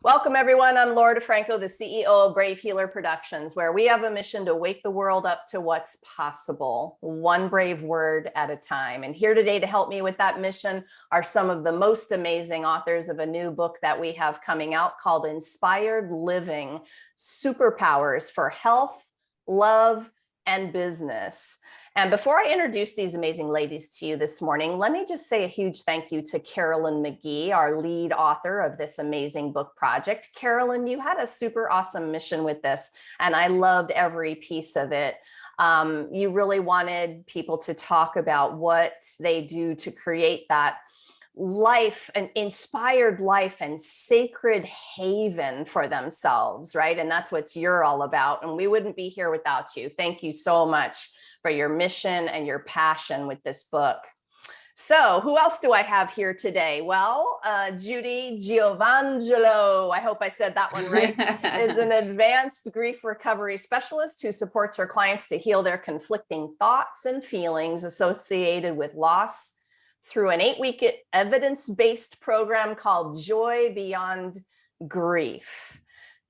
Welcome, everyone. I'm Laura DeFranco, the CEO of Brave Healer Productions, where we have a mission to wake the world up to what's possible, one brave word at a time. And here today to help me with that mission are some of the most amazing authors of a new book that we have coming out called Inspired Living: Superpowers for Health, Love, and Business. And before I introduce these amazing ladies to you this morning, let me just say a huge thank you to Carolyn McGee, our lead author of this amazing book project. Carolyn, you had a super awesome mission with this, and I loved every piece of it. You really wanted people to talk about what they do to create that life, an inspired life and sacred haven for themselves, right? And that's what you're all about. And we wouldn't be here without you. Thank you so much for your mission and your passion with this book. So who else do I have here today? Well, Judy Giovangelo, I hope I said that one right, is an advanced grief recovery specialist who supports her clients to heal their conflicting thoughts and feelings associated with loss through an 8-week evidence-based program called Joy Beyond Grief.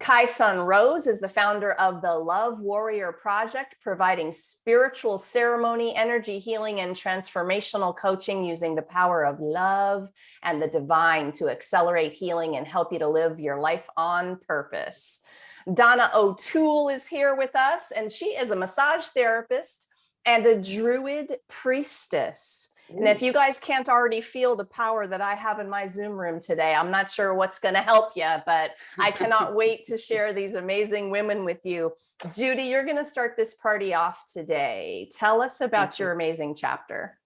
Kai-Sun Rose is the founder of the Love Warrior Project, providing spiritual ceremony, energy healing, and transformational coaching using the power of love and the divine to accelerate healing and help you to live your life on purpose. Donna O'Toole is here with us, and she is a massage therapist and a druid priestess. And if you guys can't already feel the power that I have in my Zoom room today, I'm not sure what's going to help you, but I cannot wait to share these amazing women with you. Judy, you're going to start this party off today. Tell us about your amazing chapter.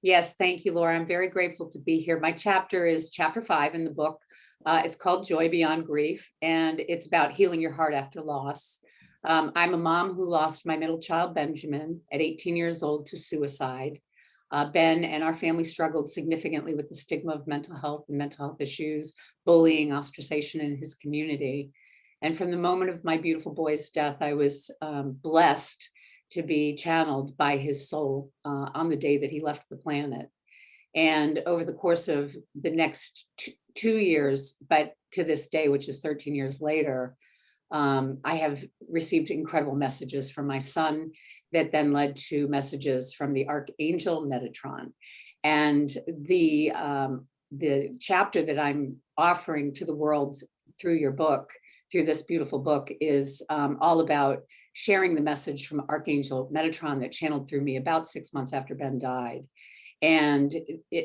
Yes, thank you, Laura. I'm very grateful to be here. My chapter is chapter 5 in the book. It's called Joy Beyond Grief, and it's about healing your heart after loss. I'm a mom who lost my middle child, Benjamin, at 18 years old to suicide. Ben and our family struggled significantly with the stigma of mental health and mental health issues, bullying, ostracization in his community. And from the moment of my beautiful boy's death, I was blessed to be channeled by his soul on the day that he left the planet. And over the course of the next 2 years, but to this day, which is 13 years later, I have received incredible messages from my son that then led to messages from the Archangel Metatron. And the chapter that I'm offering to the world through your book, through this beautiful book, is all about sharing the message from Archangel Metatron that channeled through me about 6 months after Ben died. And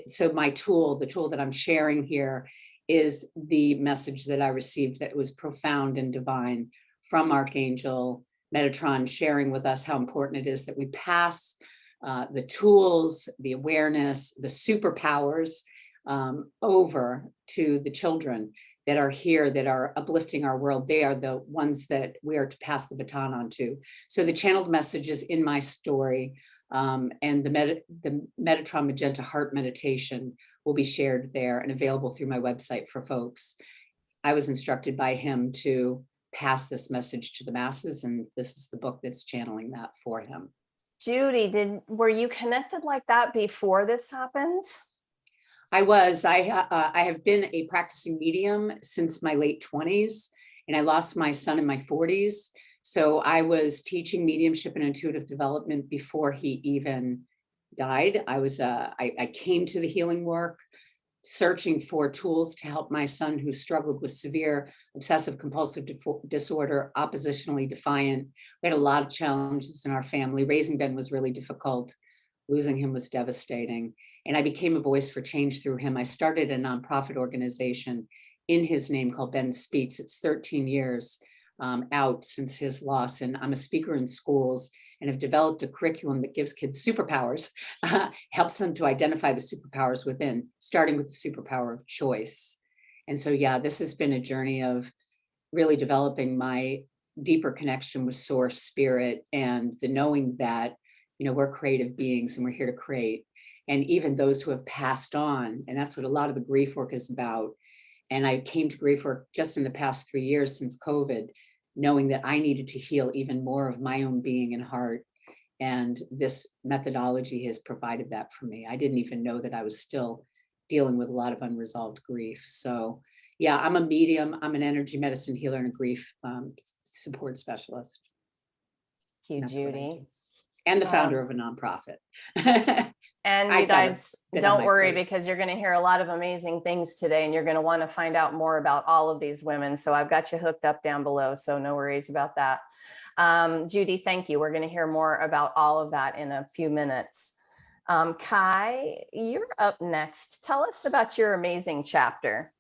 so my tool, the tool that I'm sharing here, is the message that I received that was profound and divine from Archangel Metatron, sharing with us how important it is that we pass the tools, the awareness, the superpowers over to the children that are here, that are uplifting our world. They are the ones that we are to pass the baton on to. So the channeled message is in my story, and the Metatron Magenta Heart Meditation will be shared there and available through my website for folks. I was instructed by him to pass this message to the masses, and this is the book that's channeling that for him. Judy, were you connected like that before this happened? I was. I have been a practicing medium since my late 20s, and I lost my son in my 40s. So I was teaching mediumship and intuitive development before he even died. I came to the healing work searching for tools to help my son, who struggled with severe obsessive compulsive disorder, oppositionally defiant. We had a lot of challenges in our family. Raising Ben was really difficult. Losing him was devastating. And I became a voice for change through him. I started a nonprofit organization in his name called Ben Speaks. It's 13 years out since his loss. And I'm a speaker in schools and have developed a curriculum that gives kids superpowers, helps them to identify the superpowers within, starting with the superpower of choice. And so, yeah, this has been a journey of really developing my deeper connection with source, spirit, and the knowing that, we're creative beings and we're here to create. And even those who have passed on, and that's what a lot of the grief work is about. And I came to grief work just in the past 3 years since COVID, knowing that I needed to heal even more of my own being and heart. And this methodology has provided that for me. I didn't even know that I was still dealing with a lot of unresolved grief. So Yeah, I'm a medium. I'm an energy medicine healer and a grief support specialist. Thank you, And that's what I do. Judy. And the founder Um, of a nonprofit. And you I've got a guys, bit on don't my worry plate. because you're going to hear a lot of amazing things today and you're going to want to find out more about all of these women. So I've got you hooked up down below. So no worries about that. Judy, thank you. We're going to hear more about all of that in a few minutes. Kai, you're up next. Tell us about your amazing chapter.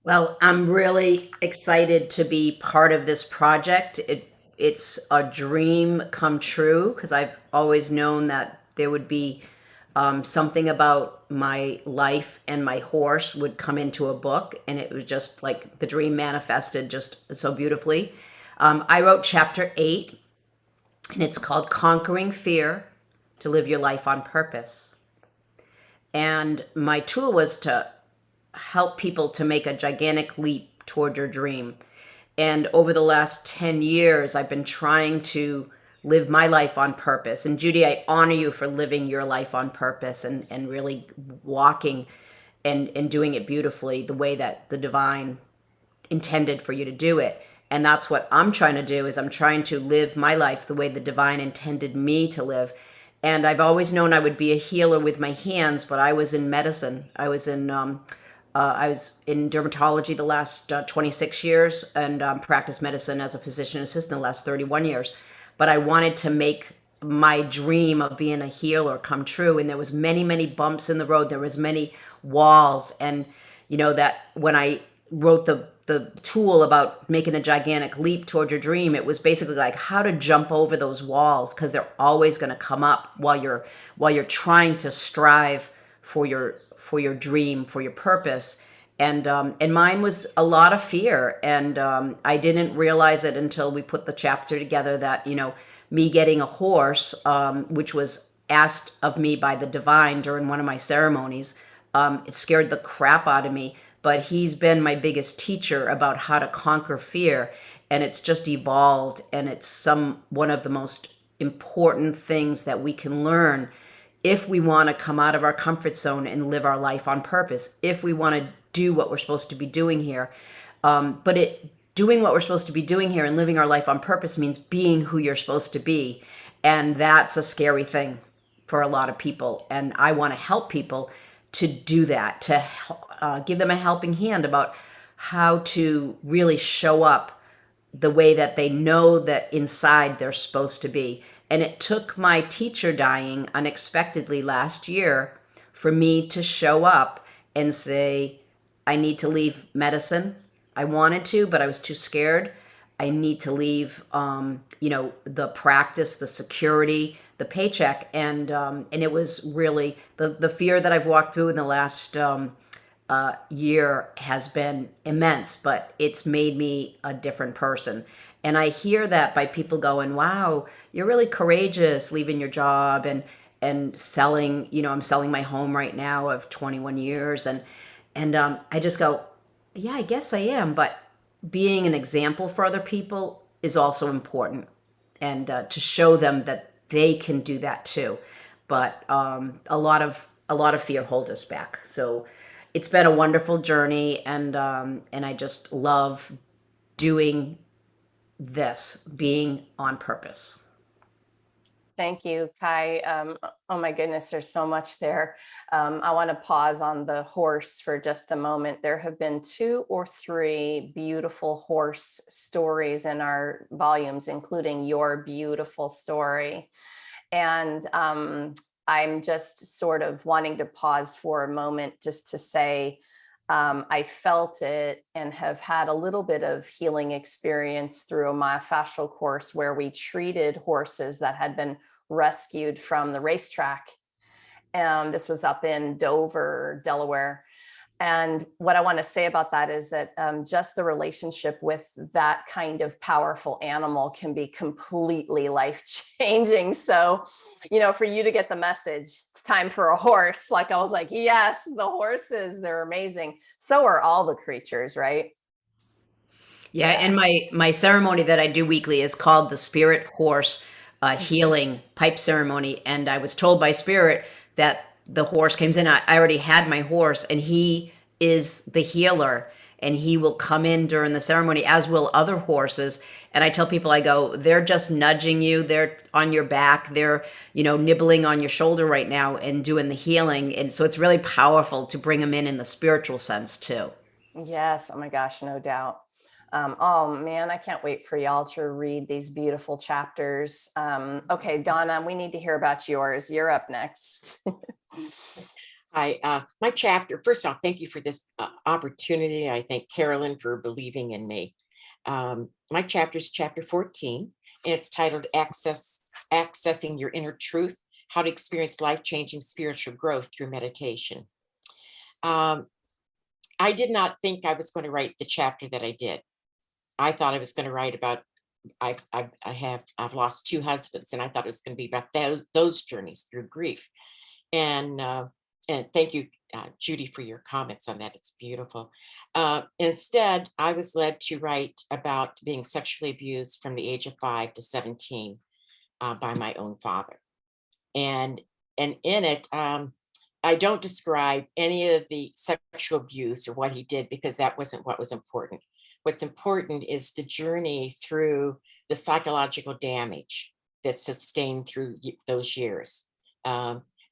Well, I'm really excited to be part of this project. It's a dream come true because I've always known that there would be something about my life and my horse would come into a book, and it was just like the dream manifested just so beautifully. I wrote chapter 8, and it's called Conquering Fear to Live Your Life on Purpose. And my tool was to help people to make a gigantic leap toward your dream. And over the last 10 years, I've been trying to live my life on purpose. And Judy, I honor you for living your life on purpose and really walking and doing it beautifully the way that the divine intended for you to do it. And that's what I'm trying to do is I'm trying to live my life the way the divine intended me to live. And I've always known I would be a healer with my hands, but I was in medicine. I was in dermatology the last 26 years and practiced medicine as a physician assistant the last 31 years. But I wanted to make my dream of being a healer come true. And there was many, many bumps in the road. There was many walls. And, that when I wrote the tool about making a gigantic leap toward your dream, it was basically like how to jump over those walls because they're always going to come up while you're trying to strive for your dream, for your purpose. And mine was a lot of fear, and I didn't realize it until we put the chapter together that me getting a horse, which was asked of me by the divine during one of my ceremonies, it scared the crap out of me. But he's been my biggest teacher about how to conquer fear, and it's just evolved, and it's one of the most important things that we can learn if we want to come out of our comfort zone and live our life on purpose, if we want to do what we're supposed to be doing here. But doing what we're supposed to be doing here and living our life on purpose means being who you're supposed to be. And that's a scary thing for a lot of people. And I want to help people to do that, to give them a helping hand about how to really show up the way that they know that inside they're supposed to be. And it took my teacher dying unexpectedly last year for me to show up and say, I need to leave medicine. I wanted to, but I was too scared. I need to leave, the practice, the security, the paycheck, and it was really the fear that I've walked through in the last year has been immense, but it's made me a different person. And I hear that by people going, "Wow, you're really courageous leaving your job and selling." I'm selling my home right now of 21 years, and I just go, "Yeah, I guess I am." But being an example for other people is also important, and to show them that they can do that too. But a lot of fear holds us back. So it's been a wonderful journey, and I just love doing this, being on purpose. Thank you, Kai. Oh my goodness, there's so much there. I want to pause on the horse for just a moment. There have been 2 or 3 beautiful horse stories in our volumes, including your beautiful story. And I'm just sort of wanting to pause for a moment just to say, I felt it and have had a little bit of healing experience through a myofascial course where we treated horses that had been rescued from the racetrack. This was up in Dover, Delaware. And what I want to say about that is that just the relationship with that kind of powerful animal can be completely life changing. So, for you to get the message, it's time for a horse. Like I was like, yes, the horses, they're amazing. So are all the creatures, right? Yeah, and my ceremony that I do weekly is called the Spirit Horse Healing Pipe Ceremony, and I was told by Spirit that the horse comes in. I already had my horse, and he is the healer, and he will come in during the ceremony, as will other horses. And I tell people, I go, they're just nudging you. They're on your back. They're, nibbling on your shoulder right now and doing the healing. And so it's really powerful to bring them in the spiritual sense too. Yes. Oh my gosh, no doubt. Oh man, I can't wait for y'all to read these beautiful chapters. Okay, Donna, we need to hear about yours. You're up next. Hi, my chapter, first off, thank you for this opportunity. I thank Carolyn for believing in me. My chapter is chapter 14, and it's titled Accessing Your Inner Truth, How to Experience Life-Changing Spiritual Growth Through Meditation. I did not think I was going to write the chapter that I did. I thought I was going to write about, I've lost 2 husbands, and I thought it was going to be about those journeys through grief. And thank you, Judy, for your comments on that. It's beautiful. Instead, I was led to write about being sexually abused from the age of 5 to 17 by my own father. And in it, I don't describe any of the sexual abuse or what he did, because that wasn't what was important. What's important is the journey through the psychological damage that's sustained through those years.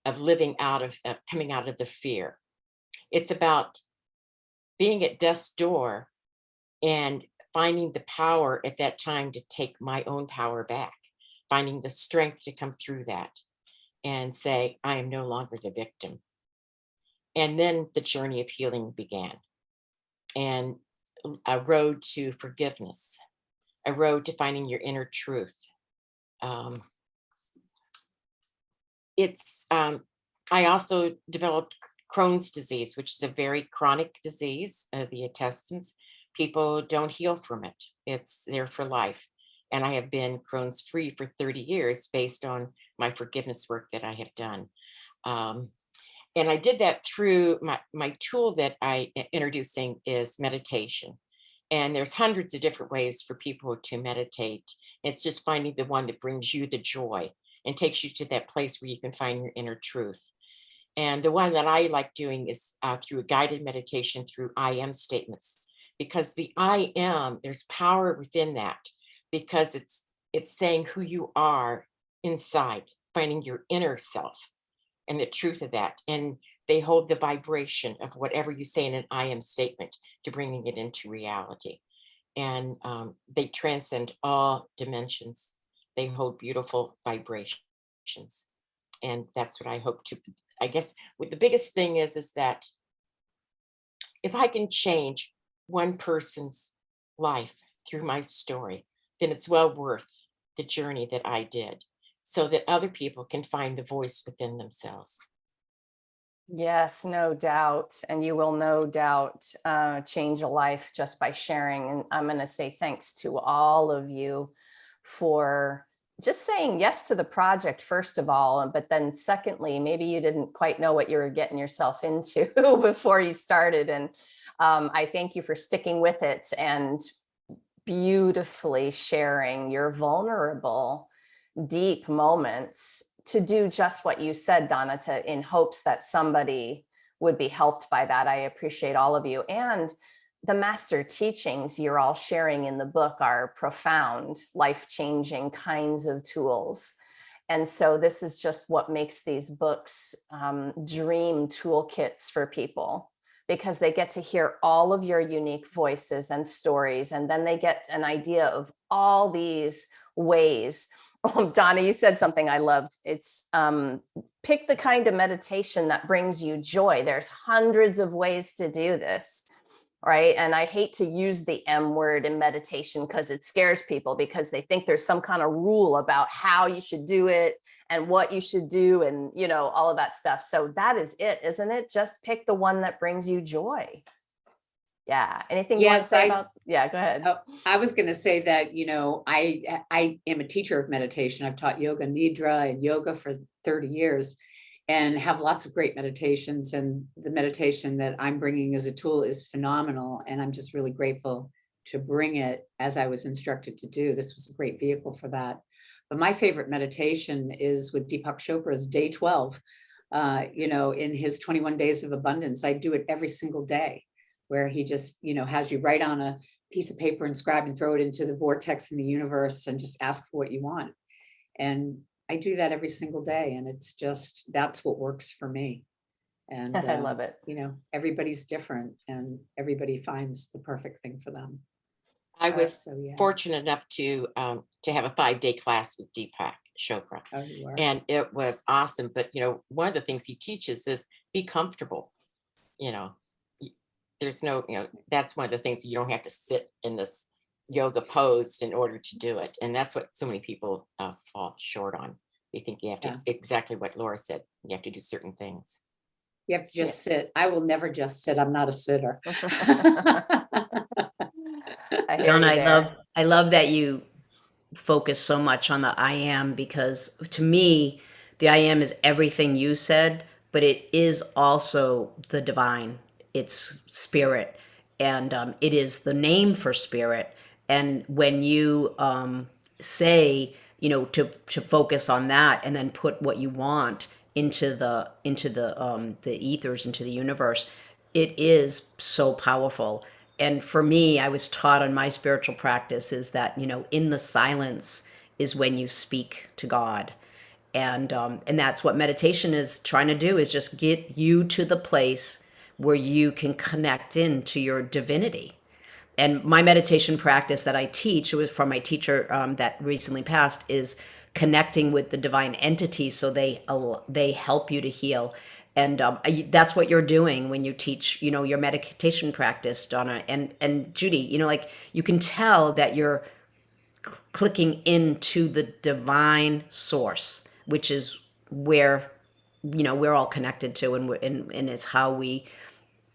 Of living out of coming out of the fear. It's about being at death's door and finding the power at that time to take my own power back, finding the strength to come through that and say, I am no longer the victim. And then the journey of healing began, and a road to forgiveness, a road to finding your inner truth. I also developed Crohn's disease, which is a very chronic disease of the intestines. People don't heal from it. It's there for life. And I have been Crohn's free for 30 years based on my forgiveness work that I have done. And I did that through my tool that I introducing is meditation. And there's hundreds of different ways for people to meditate. It's just finding the one that brings you the joy and takes you to that place where you can find your inner truth. And the one that I like doing is through a guided meditation through I am statements, because the I am, there's power within that, because it's saying who you are inside, finding your inner self and the truth of that. And they hold the vibration of whatever you say in an I am statement to bringing it into reality. And they transcend all dimensions. They hold beautiful vibrations. And that's what I hope to, I guess, what the biggest thing is that if I can change one person's life through my story, then it's well worth the journey that I did, so that other people can find the voice within themselves. Yes, no doubt. And you will no doubt change a life just by sharing. And I'm going to say thanks to all of you for just saying yes to the project, first of all. But then secondly, maybe you didn't quite know what you were getting yourself into before you started. And I thank you for sticking with it and beautifully sharing your vulnerable, deep moments to do just what you said, Donna, in hopes that somebody would be helped by that. I appreciate all of you. And the master teachings you're all sharing in the book are profound, life-changing kinds of tools. And so this is just what makes these books dream toolkits for people, because they get to hear all of your unique voices and stories. And then they get an idea of all these ways. Oh, Donna, you said something I loved. It's pick the kind of meditation that brings you joy. There's hundreds of ways to do this, right? And I hate to use the M word in meditation because it scares people, because they think there's some kind of rule about how you should do it and what you should do and, you know, all of that stuff. So that is it, isn't it? Just pick the one that brings you joy. Yeah. Anything you want to say about? Yeah, go ahead. I was going to say that, you know, I am a teacher of meditation. I've taught yoga nidra and yoga for 30 years and have lots of great meditations. And the meditation that I'm bringing as a tool is phenomenal. And I'm just really grateful to bring it as I was instructed to do. This was a great vehicle for that. But my favorite meditation is with Deepak Chopra's Day 12, you know, in his 21 Days of Abundance. I do it every single day. where he just, has you write on a piece of paper and scribe and throw it into the vortex in the universe and just ask for what you want. And I do that every single day. And it's just, that's what works for me. And I love it. everybody's different and everybody finds the perfect thing for them. I was So, yeah. fortunate enough to have a 5-day class with Deepak Chopra, Oh, you are. and it was awesome. But one of the things he teaches is be comfortable. There's no, that's one of the things. You don't have to sit in this yoga pose in order to do it, and that's what so many people fall short on. They think you have to, exactly what Laura said, you have to do certain things. You have to just sit. I will never just sit. I'm not a sitter. I hear John, you there. I love that you focus so much on the I am, because to me, the I am is everything you said, but it is also the divine. It's spirit, and it is the name for spirit. And when you say, to focus on that, and then put what you want into the ethers, into the universe, it is so powerful. And for me, I was taught on my spiritual practice is that, in the silence is when you speak to God. And that's what meditation is trying to do, is just get you to the place where you can connect into your divinity. And my meditation practice that I teach, it was from my teacher that recently passed, is connecting with the divine entity, so they help you to heal. And that's what you're doing when you teach, your meditation practice, Donna and Judy. Like, you can tell that you're clicking into the divine source, which is where we're all connected to, and it's how we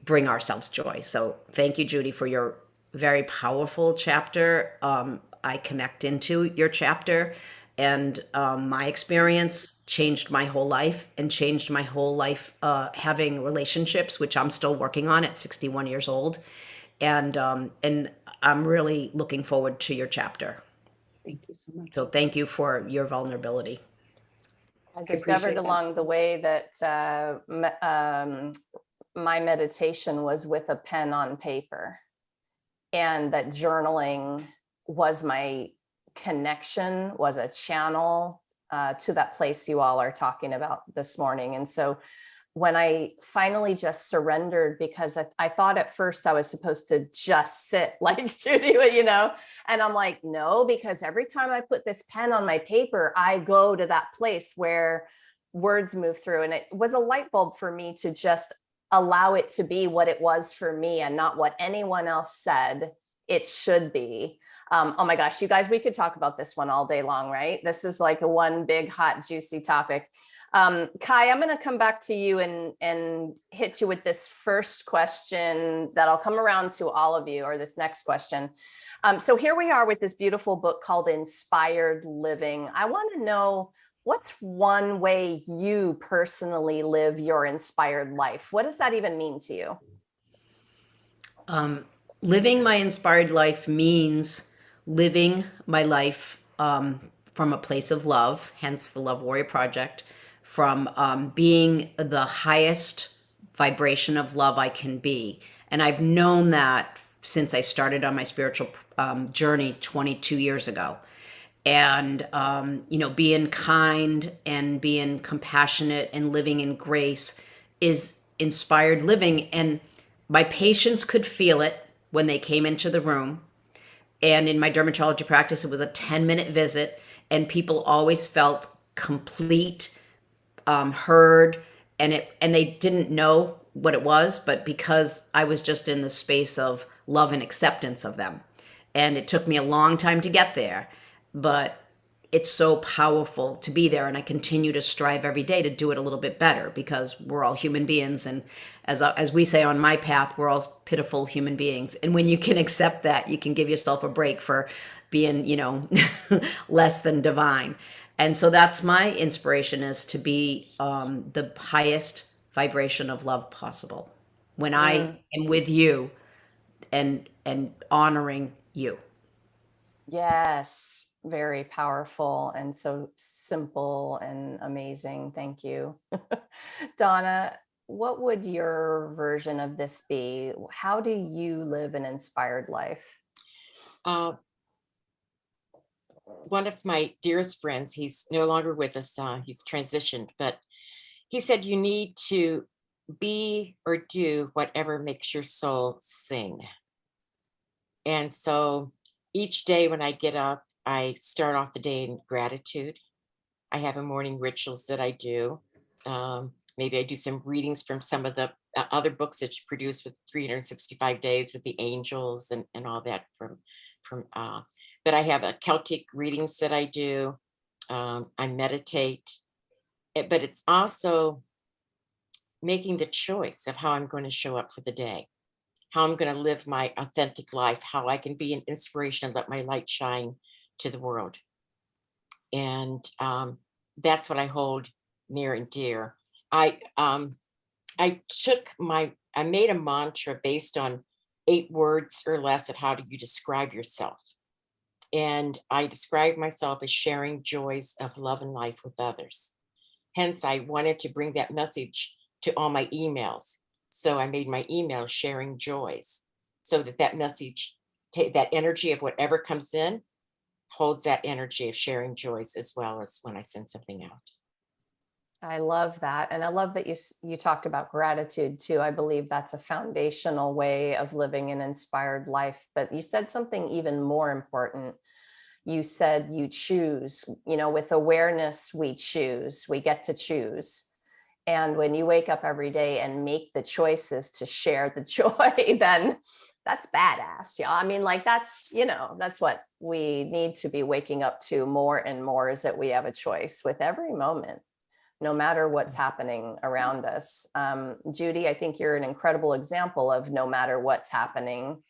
bring ourselves joy. So thank you, Judy, for your very powerful chapter. I connect into your chapter, and my experience changed my whole life, and changed my whole life having relationships, which I'm still working on at 61 years old. And I'm really looking forward to your chapter. Thank you so much. So thank you for your vulnerability. I discovered along the way that my meditation was with a pen on paper, and that journaling was my connection, was a channel to that place you all are talking about this morning. And so when I finally just surrendered, because I thought at first I was supposed to just sit like Judy, and I'm like, no, because every time I put this pen on my paper, I go to that place where words move through. And it was a light bulb for me to just allow it to be what it was for me, and not what anyone else said it should be. Oh my gosh, you guys, we could talk about this one all day long, right? This is like a one big, hot, juicy topic. Kai, I'm going to come back to you and hit you with this first question that'll come around to all of you, or this next question. So here we are with this beautiful book called Inspired Living. I want to know, what's one way you personally live your inspired life? What does that even mean to you? Living my inspired life means living my life from a place of love, hence the Love Warrior Project, from being the highest vibration of love I can be. And I've known that since I started on my spiritual journey 22 years ago. And, being kind and being compassionate and living in grace is inspired living. And my patients could feel it when they came into the room. And in my dermatology practice, it was a 10-minute visit, and people always felt complete, heard, and they didn't know what it was, but because I was just in the space of love and acceptance of them. And it took me a long time to get there, but it's so powerful to be there. And I continue to strive every day to do it a little bit better, because we're all human beings. And as we say on my path, we're all pitiful human beings. And when you can accept that, you can give yourself a break for being, less than divine. And so that's my inspiration, is to be the highest vibration of love possible when I am with you and honoring you. Yes, very powerful and so simple and amazing. Thank you. Donna, what would your version of this be? How do you live an inspired life? Uh, One of my dearest friends, he's no longer with us, he's transitioned, but he said, you need to be or do whatever makes your soul sing. And so each day when I get up, I start off the day in gratitude. I have a morning rituals that I do. Maybe I do some readings from some of the other books that you produce with 365 days with the angels and all that but I have a Celtic readings that I do. I meditate, but it's also making the choice of how I'm going to show up for the day, how I'm going to live my authentic life, how I can be an inspiration and let my light shine to the world. And that's what I hold near and dear. I made a mantra based on 8 words or less of how do you describe yourself. And I describe myself as sharing joys of love and life with others. Hence, I wanted to bring that message to all my emails. So I made my email sharing joys, so that message, that energy of whatever comes in, holds that energy of sharing joys as well as when I send something out. I love that. And I love that you talked about gratitude too. I believe that's a foundational way of living an inspired life. But you said something even more important. You said you choose, with awareness, we choose, we get to choose. And when you wake up every day and make the choices to share the joy, then that's badass. Yeah. I mean, like that's what we need to be waking up to more and more, is that we have a choice with every moment, no matter what's happening around us. Judy, I think you're an incredible example of no matter what's happening.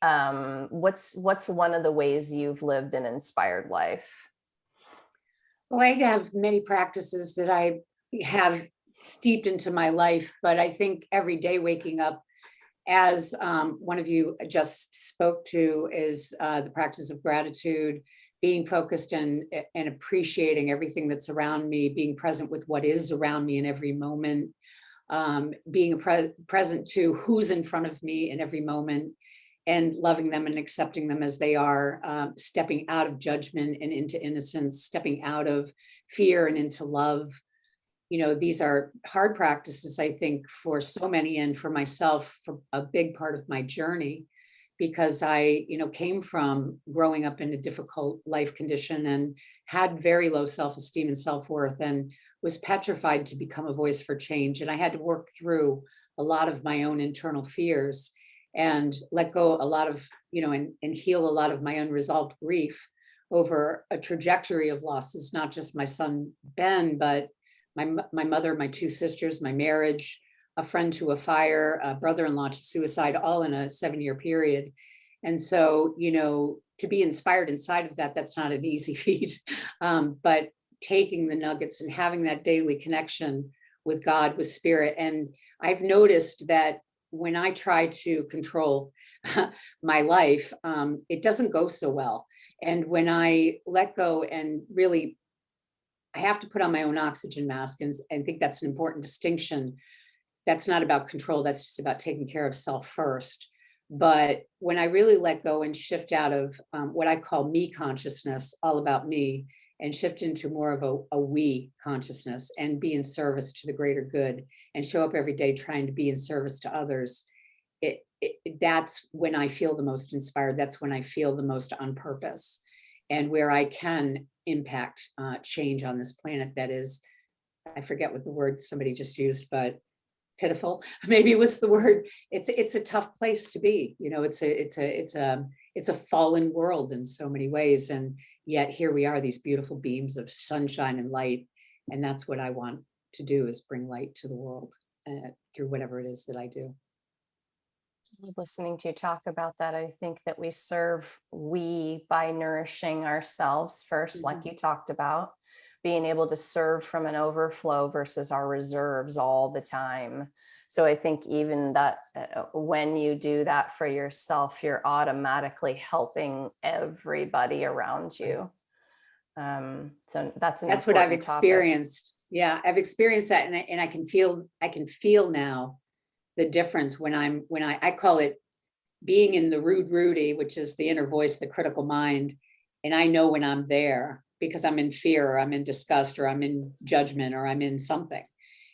What's one of the ways you've lived an inspired life? Well, I have many practices that I have steeped into my life, but I think every day waking up, as one of you just spoke to, is the practice of gratitude, being focused and appreciating everything that's around me, being present with what is around me in every moment, being present to who's in front of me in every moment, and loving them and accepting them as they are, stepping out of judgment and into innocence, stepping out of fear and into love. These are hard practices, I think, for so many, and for myself, for a big part of my journey, because I, came from growing up in a difficult life condition and had very low self-esteem and self-worth, and was petrified to become a voice for change. And I had to work through a lot of my own internal fears and let go a lot of, and heal a lot of my unresolved grief over a trajectory of losses, not just my son, Ben, but my mother, my 2 sisters, my marriage, a friend to a fire, a brother-in-law to suicide, all in a 7-year period. And so, to be inspired inside of that, that's not an easy feat. But taking the nuggets and having that daily connection with God, with spirit. And I've noticed that when I try to control my life, it doesn't go so well. And when I let go and really, I have to put on my own oxygen mask, and think that's an important distinction. That's not about control. That's just about taking care of self first. But when I really let go and shift out of what I call me consciousness, all about me, and shift into more of a we consciousness, and be in service to the greater good, and show up every day trying to be in service to others, that's when I feel the most inspired. That's when I feel the most on purpose, and where I can impact change on this planet that is, I forget what the word somebody just used, but pitiful, maybe it was the word. It's a tough place to be. It's a fallen world in so many ways, and yet here we are, these beautiful beams of sunshine and light. And that's what I want to do, is bring light to the world through whatever it is that I do. Listening to you talk about that, I think that we by nourishing ourselves first, like you talked about, being able to serve from an overflow versus our reserves all the time. So I think even that when you do that for yourself, you're automatically helping everybody around you. So that's what I've experienced. Yeah, I've experienced that, and I can feel now the difference when I call it being in the rude Rudy, which is the inner voice, the critical mind. And I know when I'm there because I'm in fear, or I'm in disgust, or I'm in judgment, or I'm in something.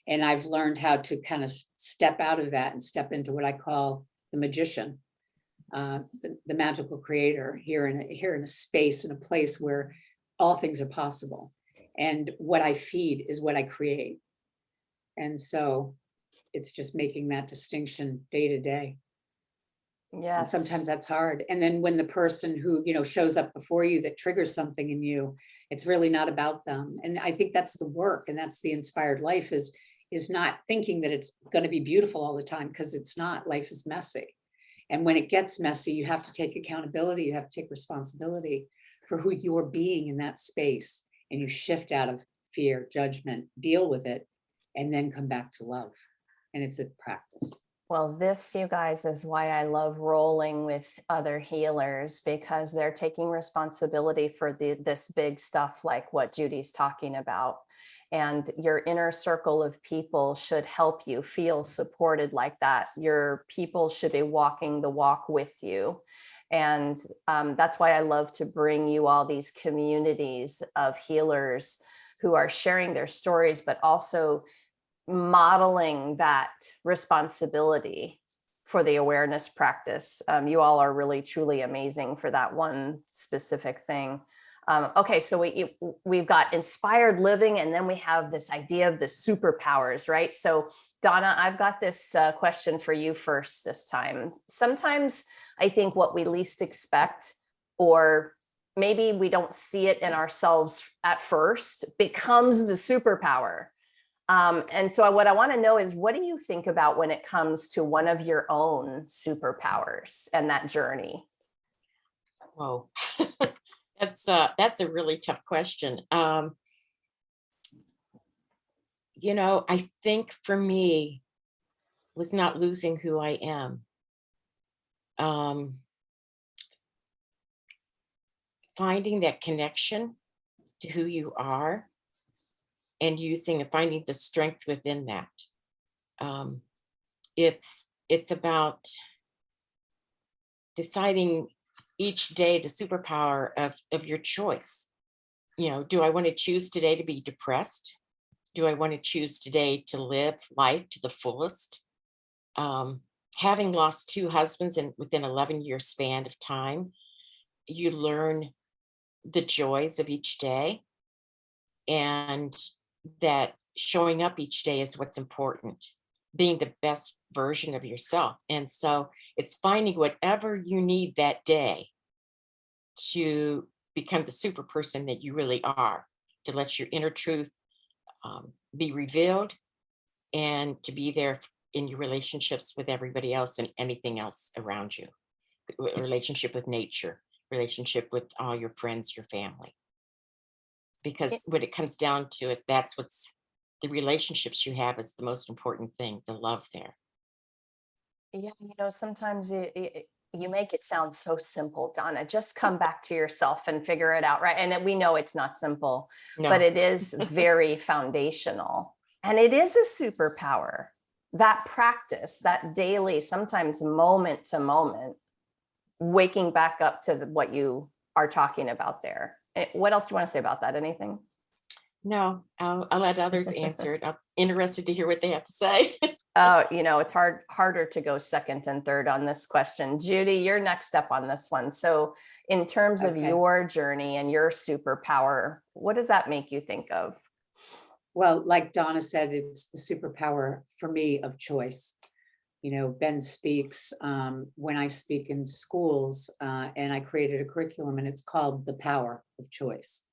And I've learned how to kind of step out of that and step into what I call the magician, the magical creator here in a space, in a place where all things are possible. And what I feed is what I create. And so it's just making that distinction day to day. And Yes. sometimes that's hard. And then when the person who, shows up before you that triggers something in you, it's really not about them. And I think that's the work, and that's the inspired life, is not thinking that it's going to be beautiful all the time, because it's not. Life is messy. And when it gets messy, you have to take accountability, you have to take responsibility for who you're being in that space. And you shift out of fear, judgment, deal with it, and then come back to love. And it's a practice. Well, this, you guys, is why I love rolling with other healers, because they're taking responsibility for this big stuff like what Judy's talking about. And your inner circle of people should help you feel supported like that. Your people should be walking the walk with you. And that's why I love to bring you all these communities of healers who are sharing their stories, but also modeling that responsibility for the awareness practice. You all are really, truly amazing for that one specific thing. Okay, so we've got inspired living, and then we have this idea of the superpowers, right? So Donna, I've got this question for you first this time. Sometimes I think what we least expect, or maybe we don't see it in ourselves at first, becomes the superpower. And so what I want to know is, what do you think about when it comes to one of your own superpowers and that journey? Whoa, that's a really tough question. I think for me was not losing who I am. Finding that connection to who you are, and finding the strength within that. It's about deciding each day the superpower of your choice. Do I want to choose today to be depressed? Do I want to choose today to live life to the fullest? Having lost 2 husbands within 11-year span of time, you learn the joys of each day, and that showing up each day is what's important, being the best version of yourself. And so it's finding whatever you need that day to become the super person that you really are, to let your inner truth be revealed, and to be there in your relationships with everybody else and anything else around you, relationship with nature, relationship with all your friends, your family. Because when it comes down to it, that's what's the relationships you have is the most important thing, the love there. Yeah, sometimes you make it sound so simple, Donna. Just come back to yourself and figure it out, right? And we know it's not simple, No. but it is very foundational. And it is a superpower. That practice, that daily, sometimes moment to moment, waking back up to what you are talking about there. What else do you want to say about that? Anything? No, I'll let others answer it. I'm interested to hear what they have to say. It's harder to go second and third on this question. Judy, you're next up on this one. So in terms of your journey and your superpower, what does that make you think of? Well, like Donna said, it's the superpower for me of choice. Ben speaks when I speak in schools, and I created a curriculum, and it's called The Power of Choice.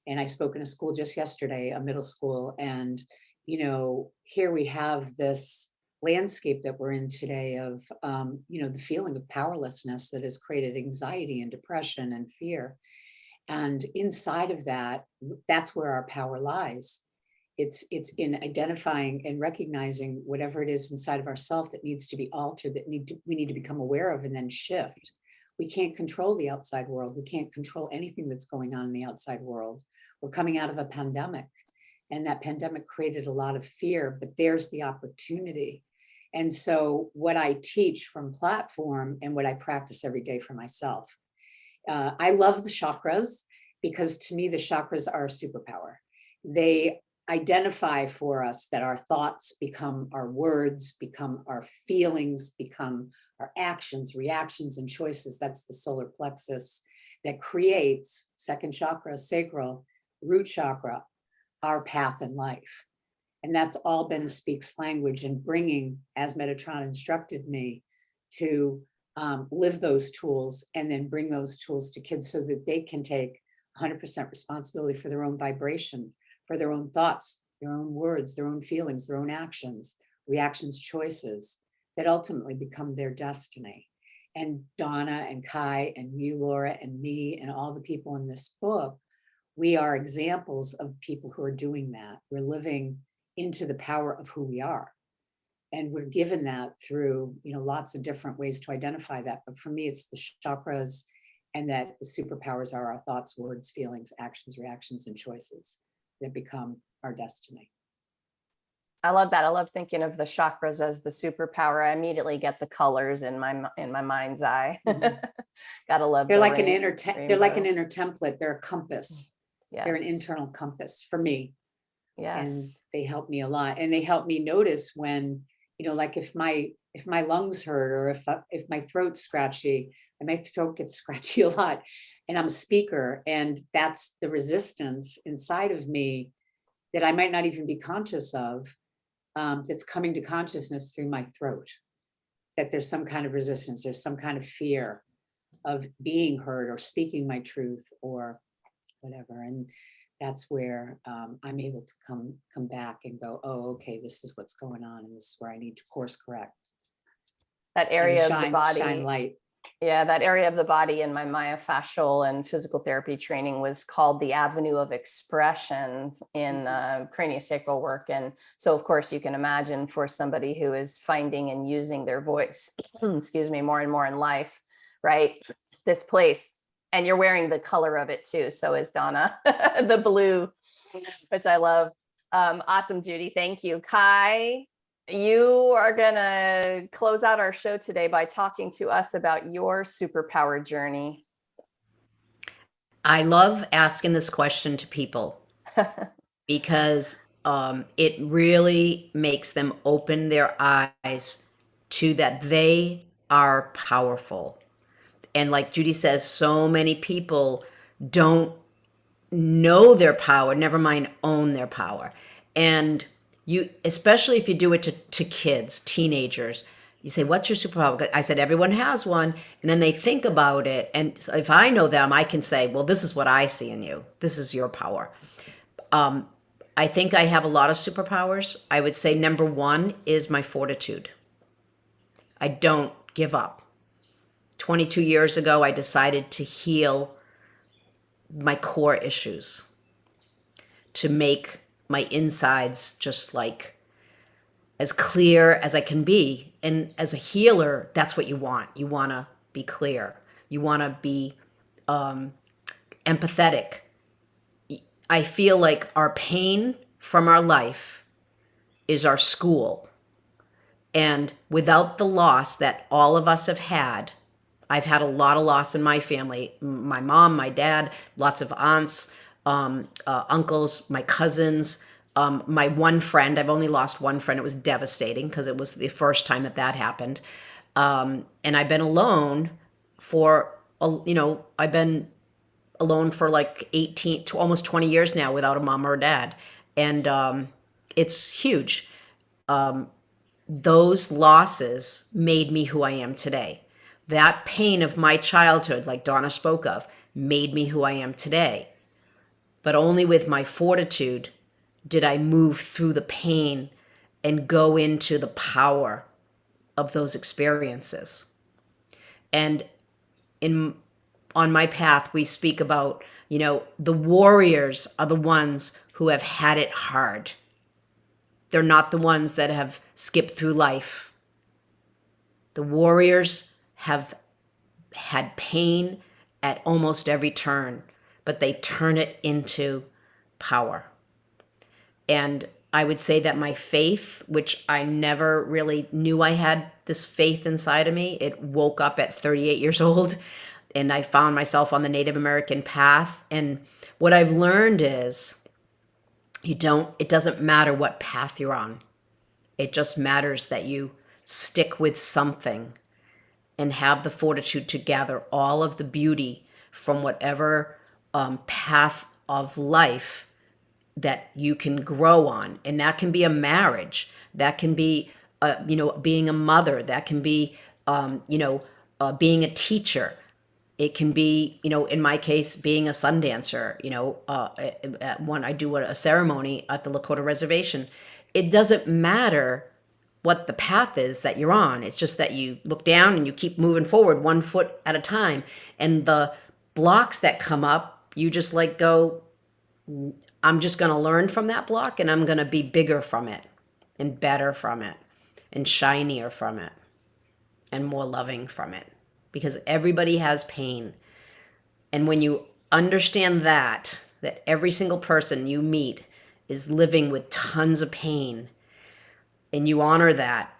And I spoke in a school just yesterday, a middle school, and here we have this landscape that we're in today of the feeling of powerlessness that has created anxiety and depression and fear. And inside of that, that's where our power lies. It's in identifying and recognizing whatever it is inside of ourselves that needs to be altered, we need to become aware of and then shift. We can't control the outside world. We can't control anything that's going on in the outside world. We're coming out of a pandemic. And that pandemic created a lot of fear, but there's the opportunity. And so what I teach from platform and what I practice every day for myself, I love the chakras because to me, the chakras are a superpower. They identify for us that our thoughts become our words, become our feelings, become our actions, reactions, and choices. That's the solar plexus that creates second chakra, sacral, root chakra, our path in life. And that's all Ben speaks language and bringing, as Metatron instructed me, to live those tools and then bring those tools to kids so that they can take 100% responsibility for their own vibration, for their own thoughts, their own words, their own feelings, their own actions, reactions, choices that ultimately become their destiny. And Donna and Kai and you, Laura, and me, and all the people in this book, we are examples of people who are doing that. We're living into the power of who we are. And we're given that through, lots of different ways to identify that. But for me, it's the chakras, and that the superpowers are our thoughts, words, feelings, actions, reactions, and choices that become our destiny. I love that. I love thinking of the chakras as the superpower. I immediately get the colors in my mind's eye. Mhm. Gotta love. They're the like an rainbow. inner template. They're a compass. Yes. They're an internal compass for me. Yes. And they help me a lot. And they help me notice when, like if my lungs hurt, or if my throat's scratchy, and my throat gets scratchy a lot, and I'm a speaker, and that's the resistance inside of me that I might not even be conscious of, that's coming to consciousness through my throat, that there's some kind of resistance, there's some kind of fear of being heard or speaking my truth or whatever. And that's where I'm able to come back and go, oh, okay, this is what's going on, and this is where I need to course correct. That And area of the body. shine light. Yeah, that area of the body in my myofascial and physical therapy training was called the avenue of expression in craniosacral work. And so, of course, you can imagine for somebody who is finding and using their voice, excuse me, more and more in life, right? This place, and you're wearing the color of it too. So is Donna, the blue, which I love. Awesome, Judy. Thank you. Kai, you are going to close out our show today by talking to us about your superpower journey. I love asking this question to people because it really makes them open their eyes to that they are powerful. And like Judy says, so many people don't know their power, never mind own their power. And you, especially if you do it to kids, teenagers, you say, what's your superpower? I said, everyone has one. And then they think about it. And if I know them, I can say, well, this is what I see in you. This is your power. I think I have a lot of superpowers. I would say number one is my fortitude. I don't give up. 22 years ago, I decided to heal my core issues, to make my insides just like as clear as I can be. And as a healer, that's what you want. You want to be clear. You want to be empathetic. I feel like our pain from our life is our school. And without the loss that all of us have had, I've had a lot of loss in my family. My mom, my dad, lots of aunts, uncles, my cousins, my one friend. I've only lost one friend. It was devastating because it was the first time that happened. And I've been alone for, I've been alone for like 18 to almost 20 years now without a mom or a dad. And it's huge. Those losses made me who I am today. That pain of my childhood, like Donna spoke of, made me who I am today. But only with my fortitude did I move through the pain and go into the power of those experiences. And on my path, we speak about, the warriors are the ones who have had it hard. They're not the ones that have skipped through life. The warriors have had pain at almost every turn, but they turn it into power. And I would say that my faith, which I never really knew I had this faith inside of me, it woke up at 38 years old, and I found myself on the Native American path. And what I've learned is it doesn't matter what path you're on. It just matters that you stick with something and have the fortitude to gather all of the beauty from whatever path of life that you can grow on. And that can be a marriage, that can be being a mother, that can be being a teacher, it can be, in my case, being a sun dancer. When I do a ceremony at the Lakota reservation, it doesn't matter what the path is that you're on. It's just that you look down and you keep moving forward 1 foot at a time. And the blocks that come up, you just go, I'm just going to learn from that block, and I'm going to be bigger from it and better from it and shinier from it and more loving from it, because everybody has pain. And when you understand that every single person you meet is living with tons of pain, and you honor that,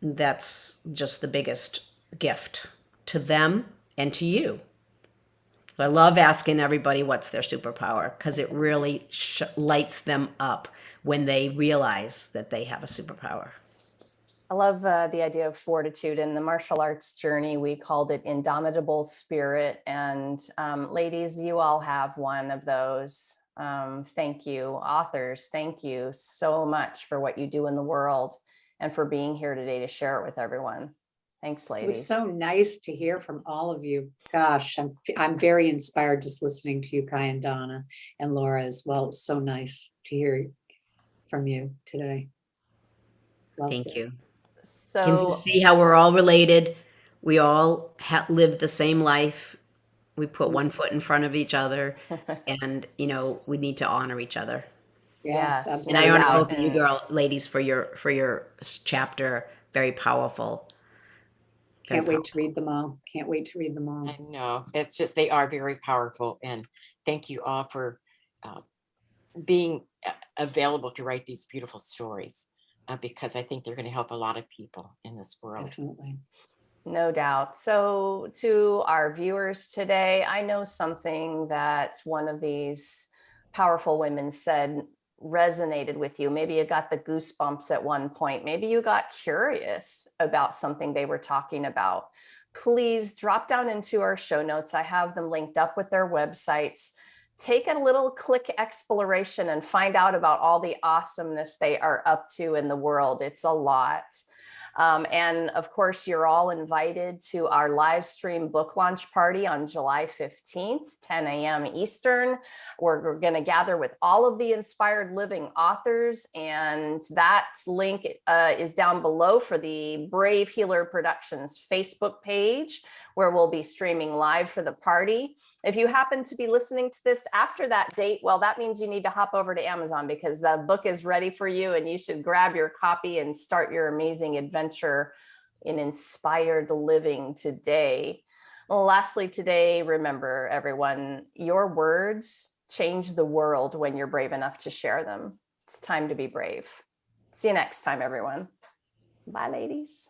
that's just the biggest gift to them and to you. I love asking everybody what's their superpower, because it really lights them up when they realize that they have a superpower. I love the idea of fortitude. In the martial arts journey, we called it indomitable spirit. And ladies, you all have one of those. Thank you. Authors, thank you so much for what you do in the world and for being here today to share it with everyone. Thanks, It ladies. was so nice to hear from all of you. Gosh, I'm very inspired just listening to you, Kai and Donna and Laura as well. It was so nice to hear from you today. Loved Thank it. you. So Can you see how we're all related? We all live the same life. We put 1 foot in front of each other, and we need to honor each other. Yes, Yes, And absolutely. I honor doubt. both of you ladies for your chapter. Very powerful. Can't wait to read them all. Can't wait to read them all. I know, it's just, they are very powerful. And thank you all for being available to write these beautiful stories, because I think they're going to help a lot of people in this world. Definitely. No doubt. So to our viewers today, I know something that one of these powerful women said resonated with you. Maybe you got the goosebumps at one point. Maybe you got curious about something they were talking about. Please drop down into our show notes. I have them linked up with their websites. Take a little click exploration and find out about all the awesomeness they are up to in the world. It's a lot. And of course, you're all invited to our live stream book launch party on July 15th, 10 a.m. Eastern. We're going to gather with all of the inspired living authors, and that link is down below for the Brave Healer Productions Facebook page, where we'll be streaming live for the party. If you happen to be listening to this after that date, well, that means you need to hop over to Amazon, because the book is ready for you, and you should grab your copy and start your amazing adventure in inspired living today. Well, lastly today, remember everyone, your words change the world when you're brave enough to share them. It's time to be brave. See you next time, everyone. Bye, ladies.